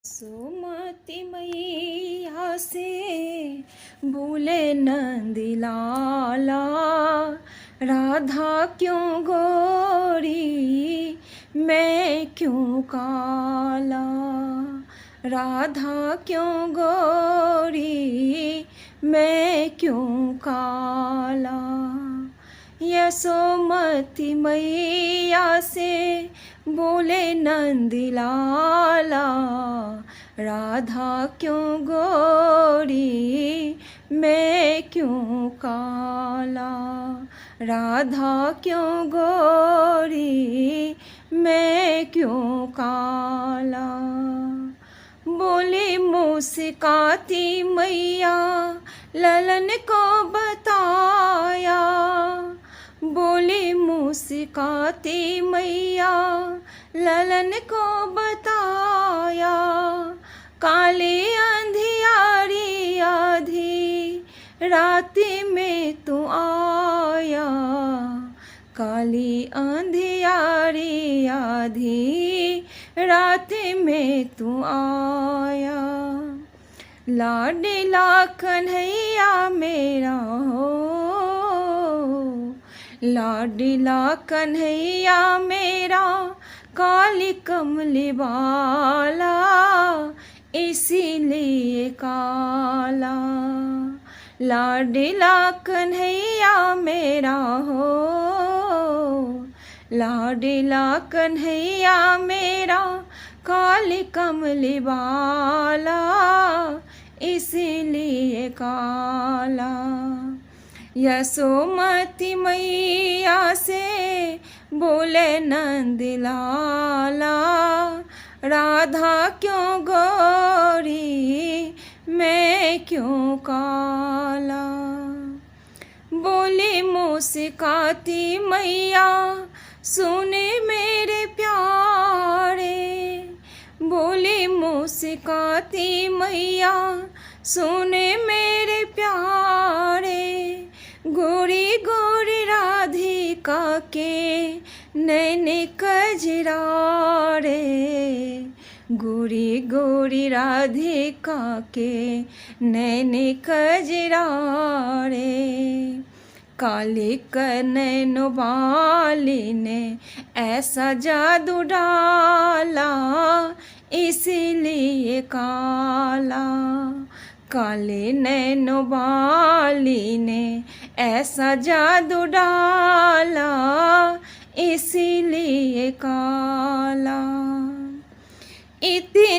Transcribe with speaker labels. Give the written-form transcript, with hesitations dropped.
Speaker 1: सुमति मैया से भूले नंदलाला, राधा क्यों गोरी मैं क्यों काला, राधा क्यों गोरी मैं क्यों काला। यशोमती मैया से बोले नंदलाला, राधा क्यों गोरी मैं क्यों काला, राधा क्यों गोरी मैं क्यों काला। बोली मुस्काती मैया ललन को बताया, बोली मुस्काती मैया ललन को बताया, काली अंधियारी आधी राती में तू आया, काली अंधियारी आधी राती में तू आया। लाडला कन्हैया मेरा हो, लाडला कन्हैया मेरा काली कमली वाला, इसीलिए काला। लाडला कन्हैया मेरा हो, लाडला कन्हैया मेरा काली कमली वाला, इसीलिए काला। यशोमती मैया से बोले नंदलाला, राधा क्यों गोरी मैं क्यों काला। बोली मुस्काती मैया सुने मेरे प्यारे, बोली मुस्काती मैया सुने मेरे प्यारे, गोरी गोरी राधिका के नैन कजरारे, गोरी गोरी राधिका के नैन कजरारे। काली कनैन वाली ने ऐसा जादू डाला, इसीलिए काला। काली नैन वाली ने ऐसा जादू डाला, इसीलिए काला। इतनी